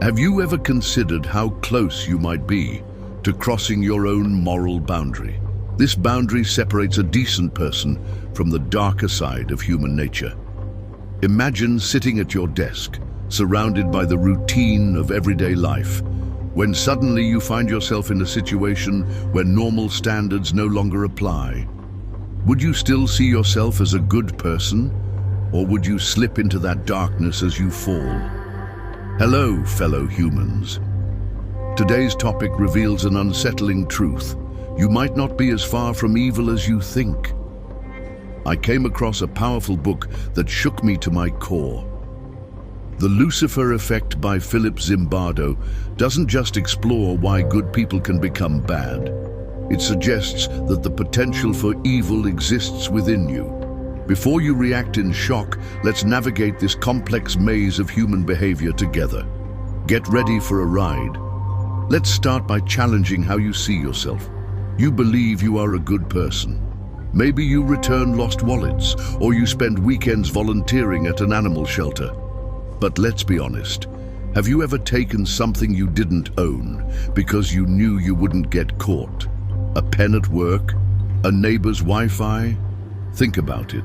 Have you ever considered how close you might be to crossing your own moral boundary? This boundary separates a decent person from the darker side of human nature. Imagine sitting at your desk, surrounded by the routine of everyday life, when suddenly you find yourself in a situation where normal standards no longer apply. Would you still see yourself as a good person, or would you slip into that darkness as you fall? Hello, fellow humans. Today's topic reveals an unsettling truth. You might not be as far from evil as you think. I came across a powerful book that shook me to my core. The Lucifer Effect by Philip Zimbardo doesn't just explore why good people can become bad. It suggests that the potential for evil exists within you. Before you react in shock, let's navigate this complex maze of human behavior together. Get ready for a ride. Let's start by challenging how you see yourself. You believe you are a good person. Maybe you return lost wallets, or you spend weekends volunteering at an animal shelter. But let's be honest, have you ever taken something you didn't own because you knew you wouldn't get caught? A pen at work? A neighbor's Wi-Fi? Think about it.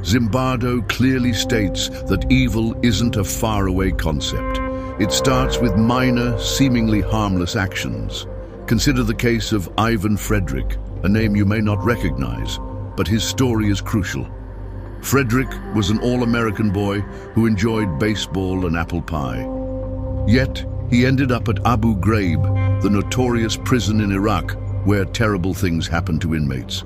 Zimbardo clearly states that evil isn't a faraway concept. It starts with minor, seemingly harmless actions. Consider the case of Ivan Frederick, a name you may not recognize, but his story is crucial. Frederick was an all-American boy who enjoyed baseball and apple pie. Yet, he ended up at Abu Ghraib, the notorious prison in Iraq, where terrible things happened to inmates.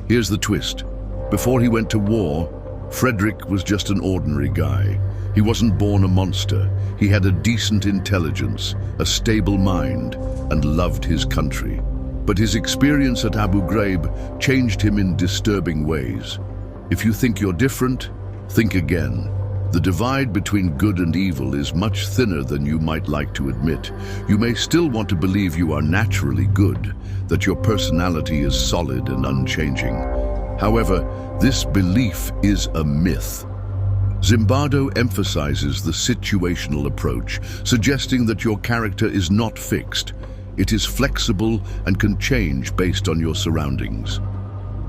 Here's the twist. Before he went to war, Frederick was just an ordinary guy. He wasn't born a monster. He had a decent intelligence, a stable mind, and loved his country. But his experience at Abu Ghraib changed him in disturbing ways. If you think you're different, think again. The divide between good and evil is much thinner than you might like to admit. You may still want to believe you are naturally good, that your personality is solid and unchanging. However, this belief is a myth. Zimbardo emphasizes the situational approach, suggesting that your character is not fixed. It is flexible and can change based on your surroundings.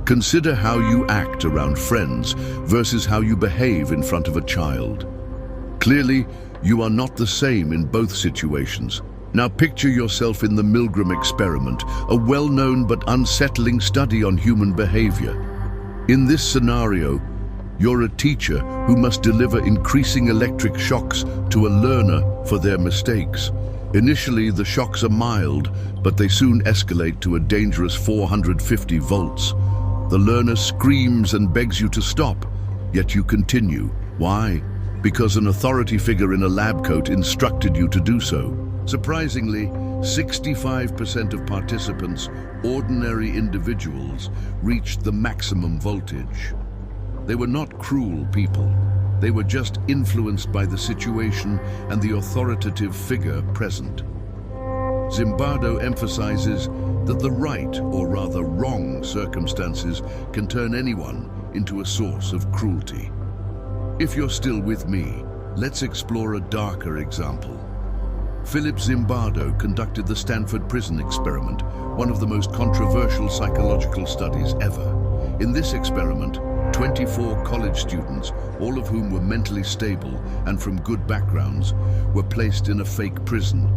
Consider how you act around friends versus how you behave in front of a child. Clearly, you are not the same in both situations. Now picture yourself in the Milgram experiment, a well-known but unsettling study on human behavior. In this scenario, you're a teacher who must deliver increasing electric shocks to a learner for their mistakes. Initially, the shocks are mild, but they soon escalate to a dangerous 450 volts. The learner screams and begs you to stop, yet you continue. Why? Because an authority figure in a lab coat instructed you to do so. Surprisingly, 65% of participants, ordinary individuals, reached the maximum voltage. They were not cruel people. They were just influenced by the situation and the authoritative figure present. Zimbardo emphasizes that the right, or rather wrong, circumstances can turn anyone into a source of cruelty. If you're still with me, let's explore a darker example. Philip Zimbardo conducted the Stanford Prison Experiment, one of the most controversial psychological studies ever. In this experiment, 24 college students, all of whom were mentally stable and from good backgrounds, were placed in a fake prison.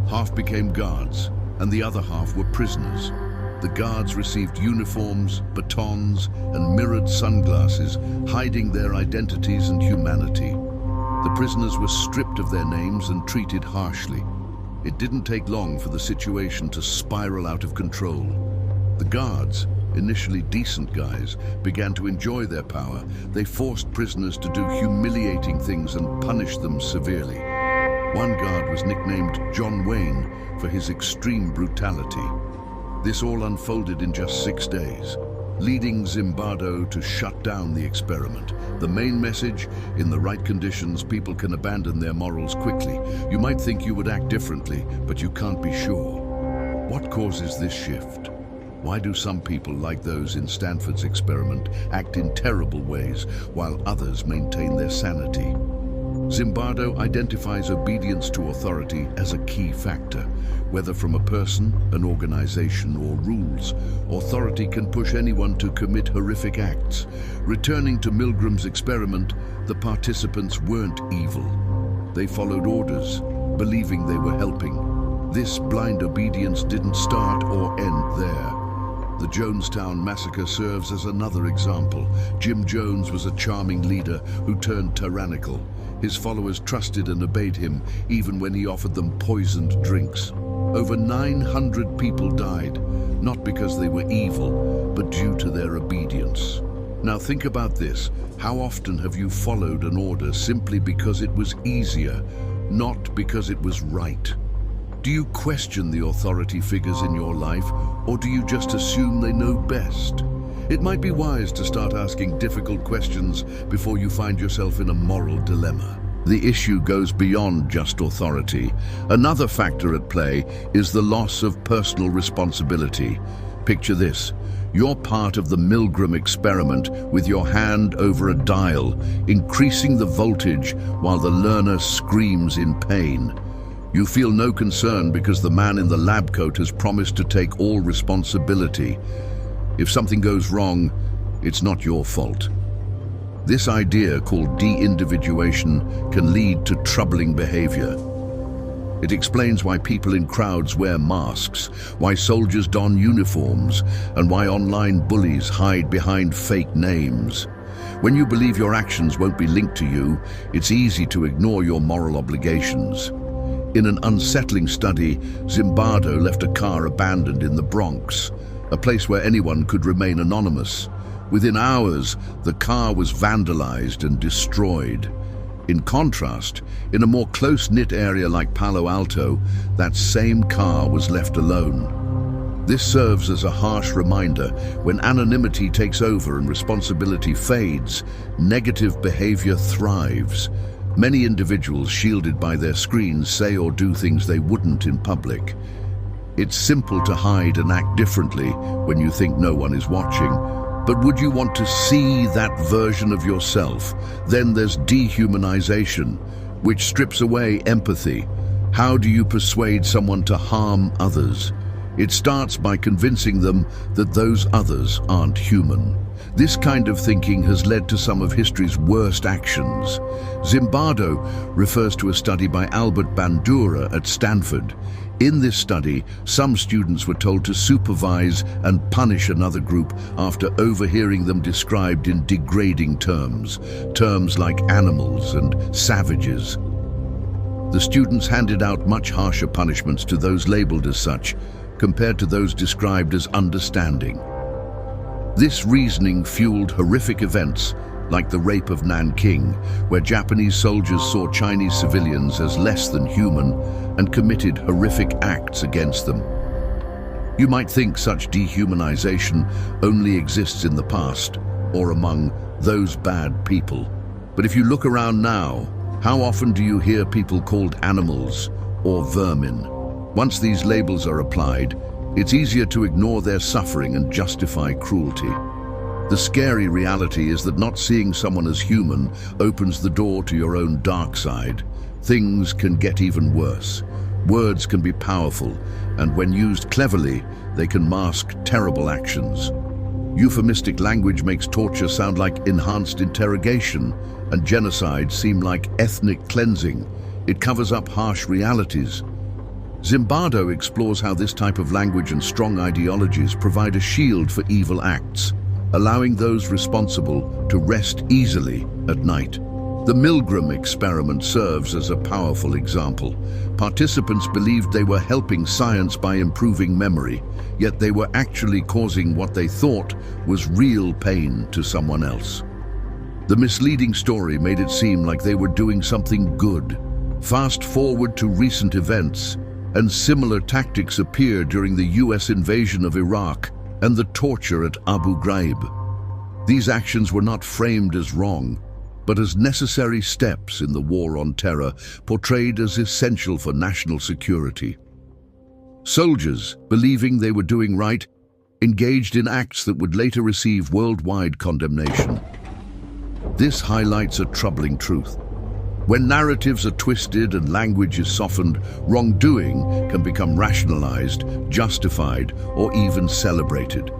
Half became guards, and the other half were prisoners. The guards received uniforms, batons, and mirrored sunglasses, hiding their identities and humanity. The prisoners were stripped of their names and treated harshly. It didn't take long for the situation to spiral out of control. The guards, initially decent guys, began to enjoy their power. They forced prisoners to do humiliating things and punished them severely. One guard was nicknamed John Wayne for his extreme brutality. This all unfolded in just 6 days, leading Zimbardo to shut down the experiment. The main message: in the right conditions, people can abandon their morals quickly. You might think you would act differently, but you can't be sure. What causes this shift? Why do some people, like those in Stanford's experiment, act in terrible ways, while others maintain their sanity? Zimbardo identifies obedience to authority as a key factor. Whether from a person, an organization, or rules, authority can push anyone to commit horrific acts. Returning to Milgram's experiment, the participants weren't evil. They followed orders, believing they were helping. This blind obedience didn't start or end there. The Jonestown massacre serves as another example. Jim Jones was a charming leader who turned tyrannical. His followers trusted and obeyed him, even when he offered them poisoned drinks. Over 900 people died, not because they were evil, but due to their obedience. Now think about this. How often have you followed an order simply because it was easier, not because it was right? Do you question the authority figures in your life, or do you just assume they know best? It might be wise to start asking difficult questions before you find yourself in a moral dilemma. The issue goes beyond just authority. Another factor at play is the loss of personal responsibility. Picture this. You're part of the Milgram experiment with your hand over a dial, increasing the voltage while the learner screams in pain. You feel no concern because the man in the lab coat has promised to take all responsibility. If something goes wrong, it's not your fault. This idea, called de-individuation, can lead to troubling behavior. It explains why people in crowds wear masks, why soldiers don uniforms, and why online bullies hide behind fake names. When you believe your actions won't be linked to you, it's easy to ignore your moral obligations. In an unsettling study, Zimbardo left a car abandoned in the Bronx, a place where anyone could remain anonymous. Within hours, the car was vandalized and destroyed. In contrast, in a more close-knit area like Palo Alto, that same car was left alone. This serves as a harsh reminder: when anonymity takes over and responsibility fades, negative behavior thrives. Many individuals shielded by their screens say or do things they wouldn't in public. It's simple to hide and act differently when you think no one is watching. But would you want to see that version of yourself? Then there's dehumanization, which strips away empathy. How do you persuade someone to harm others? It starts by convincing them that those others aren't human. This kind of thinking has led to some of history's worst actions. Zimbardo refers to a study by Albert Bandura at Stanford. In this study, some students were told to supervise and punish another group after overhearing them described in degrading terms like animals and savages. The students handed out much harsher punishments to those labeled as such, compared to those described as understanding. This reasoning fueled horrific events like the rape of Nanking, where Japanese soldiers saw Chinese civilians as less than human and committed horrific acts against them. You might think such dehumanization only exists in the past or among those bad people. But if you look around now, how often do you hear people called animals or vermin? Once these labels are applied, it's easier to ignore their suffering and justify cruelty. The scary reality is that not seeing someone as human opens the door to your own dark side. Things can get even worse. Words can be powerful, and when used cleverly, they can mask terrible actions. Euphemistic language makes torture sound like enhanced interrogation, and genocide seem like ethnic cleansing. It covers up harsh realities. Zimbardo explores how this type of language and strong ideologies provide a shield for evil acts, allowing those responsible to rest easily at night. The Milgram experiment serves as a powerful example. Participants believed they were helping science by improving memory, yet they were actually causing what they thought was real pain to someone else. The misleading story made it seem like they were doing something good. Fast forward to recent events, and similar tactics appear during the US invasion of Iraq and the torture at Abu Ghraib. These actions were not framed as wrong, but as necessary steps in the war on terror, portrayed as essential for national security. Soldiers, believing they were doing right, engaged in acts that would later receive worldwide condemnation. This highlights a troubling truth. When narratives are twisted and language is softened, wrongdoing can become rationalized, justified, or even celebrated.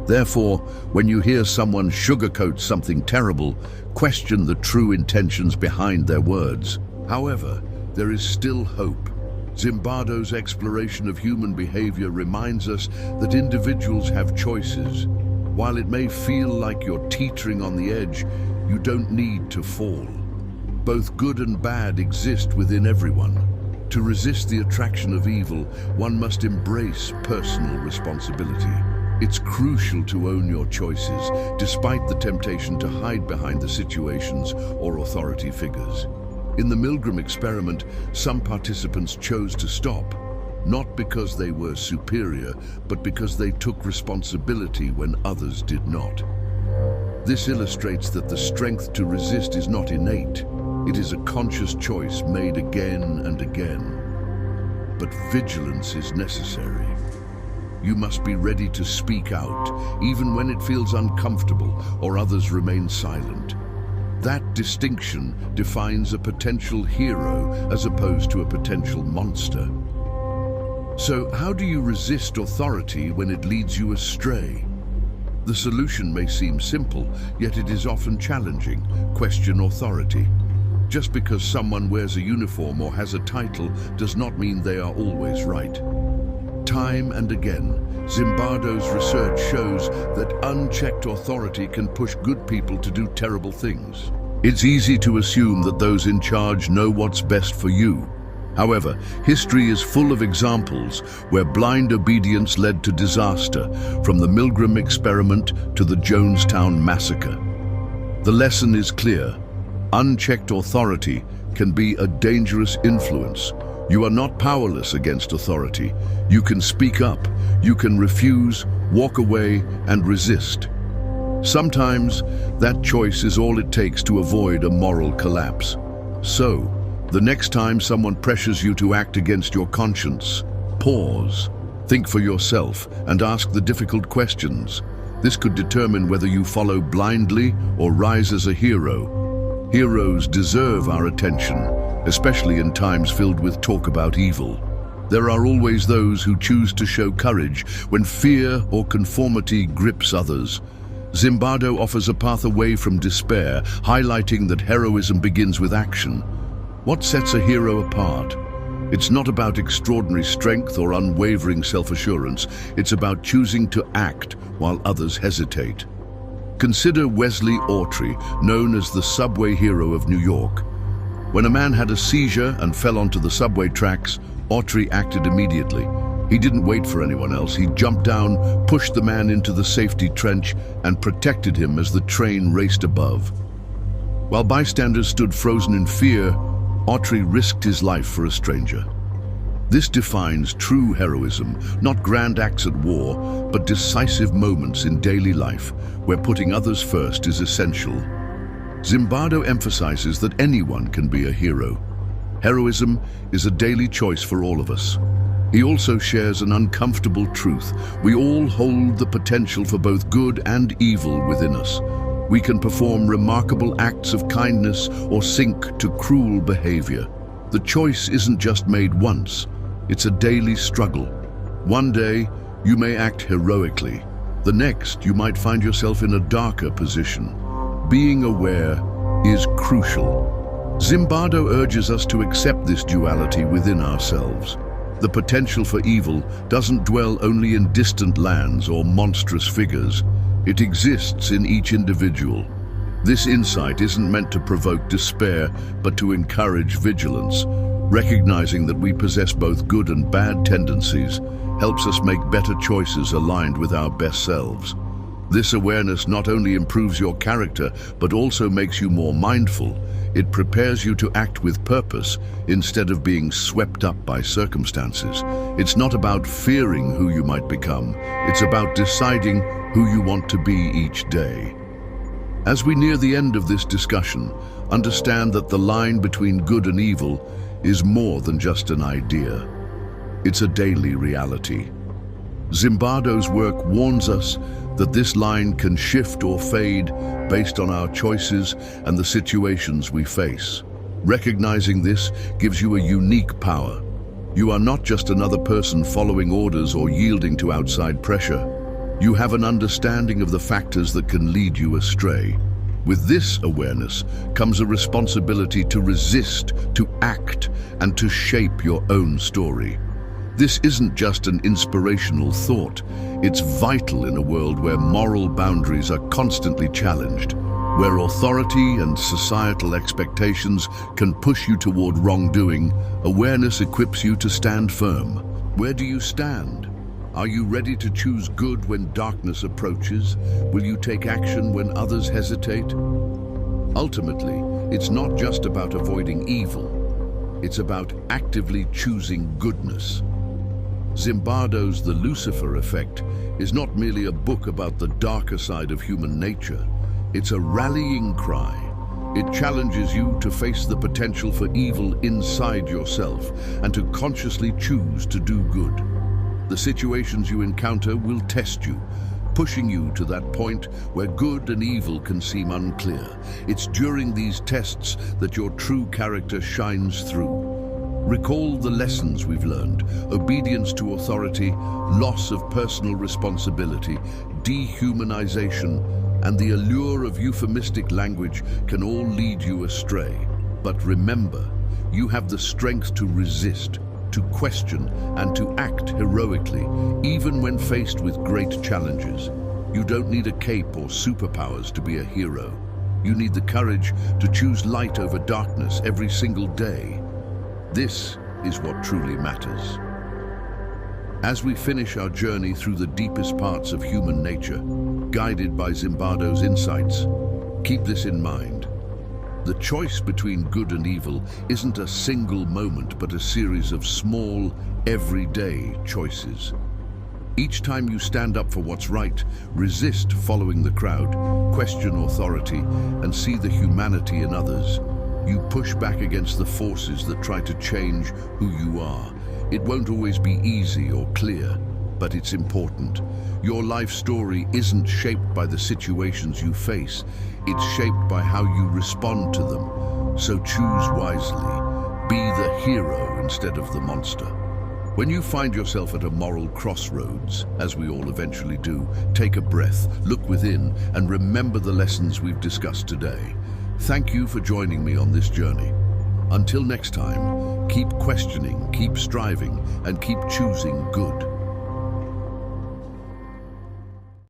Therefore, when you hear someone sugarcoat something terrible, question the true intentions behind their words. However, there is still hope. Zimbardo's exploration of human behavior reminds us that individuals have choices. While it may feel like you're teetering on the edge, you don't need to fall. Both good and bad exist within everyone. To resist the attraction of evil, one must embrace personal responsibility. It's crucial to own your choices, despite the temptation to hide behind the situations or authority figures. In the Milgram experiment, some participants chose to stop, not because they were superior, but because they took responsibility when others did not. This illustrates that the strength to resist is not innate. It is a conscious choice made again and again. But vigilance is necessary. You must be ready to speak out, even when it feels uncomfortable or others remain silent. That distinction defines a potential hero as opposed to a potential monster. So, how do you resist authority when it leads you astray? The solution may seem simple, yet it is often challenging. Question authority. Just because someone wears a uniform or has a title does not mean they are always right. Time and again, Zimbardo's research shows that unchecked authority can push good people to do terrible things. It's easy to assume that those in charge know what's best for you. However, history is full of examples where blind obedience led to disaster, from the Milgram experiment to the Jonestown massacre. The lesson is clear. Unchecked authority can be a dangerous influence. You are not powerless against authority. You can speak up, you can refuse, walk away, and resist. Sometimes, that choice is all it takes to avoid a moral collapse. So, the next time someone pressures you to act against your conscience, pause, think for yourself, and ask the difficult questions. This could determine whether you follow blindly or rise as a hero. Heroes deserve our attention, especially in times filled with talk about evil. There are always those who choose to show courage when fear or conformity grips others. Zimbardo offers a path away from despair, highlighting that heroism begins with action. What sets a hero apart? It's not about extraordinary strength or unwavering self-assurance. It's about choosing to act while others hesitate. Consider Wesley Autry, known as the subway hero of New York. When a man had a seizure and fell onto the subway tracks, Autry acted immediately. He didn't wait for anyone else. He jumped down, pushed the man into the safety trench, and protected him as the train raced above. While bystanders stood frozen in fear, Autry risked his life for a stranger. This defines true heroism, not grand acts at war, but decisive moments in daily life where putting others first is essential. Zimbardo emphasizes that anyone can be a hero. Heroism is a daily choice for all of us. He also shares an uncomfortable truth. We all hold the potential for both good and evil within us. We can perform remarkable acts of kindness or sink to cruel behavior. The choice isn't just made once. It's a daily struggle. One day, you may act heroically. The next, you might find yourself in a darker position. Being aware is crucial. Zimbardo urges us to accept this duality within ourselves. The potential for evil doesn't dwell only in distant lands or monstrous figures. It exists in each individual. This insight isn't meant to provoke despair, but to encourage vigilance. Recognizing that we possess both good and bad tendencies helps us make better choices aligned with our best selves. This awareness not only improves your character, but also makes you more mindful. It prepares you to act with purpose instead of being swept up by circumstances. It's not about fearing who you might become. It's about deciding who you want to be each day. As we near the end of this discussion, understand that the line between good and evil is more than just an idea. It's a daily reality. Zimbardo's work warns us that this line can shift or fade based on our choices and the situations we face. Recognizing this gives you a unique power. You are not just another person following orders or yielding to outside pressure. You have an understanding of the factors that can lead you astray. With this awareness comes a responsibility to resist, to act, and to shape your own story. This isn't just an inspirational thought. It's vital in a world where moral boundaries are constantly challenged, where authority and societal expectations can push you toward wrongdoing. Awareness equips you to stand firm. Where do you stand? Are you ready to choose good when darkness approaches? Will you take action when others hesitate? Ultimately, it's not just about avoiding evil. It's about actively choosing goodness. Zimbardo's The Lucifer Effect is not merely a book about the darker side of human nature. It's a rallying cry. It challenges you to face the potential for evil inside yourself and to consciously choose to do good. The situations you encounter will test you, pushing you to that point where good and evil can seem unclear. It's during these tests that your true character shines through. Recall the lessons we've learned: obedience to authority, loss of personal responsibility, dehumanization, and the allure of euphemistic language can all lead you astray. But remember, you have the strength to resist, to question, and to act heroically, even when faced with great challenges. You don't need a cape or superpowers to be a hero. You need the courage to choose light over darkness every single day. This is what truly matters. As we finish our journey through the deepest parts of human nature, guided by Zimbardo's insights, keep this in mind. The choice between good and evil isn't a single moment, but a series of small, everyday choices. Each time you stand up for what's right, resist following the crowd, question authority, and see the humanity in others, you push back against the forces that try to change who you are. It won't always be easy or clear, but it's important. Your life story isn't shaped by the situations you face. It's shaped by how you respond to them. So choose wisely. Be the hero instead of the monster. When you find yourself at a moral crossroads, as we all eventually do, take a breath, look within, and remember the lessons we've discussed today. Thank you for joining me on this journey. Until next time, keep questioning, keep striving, and keep choosing good.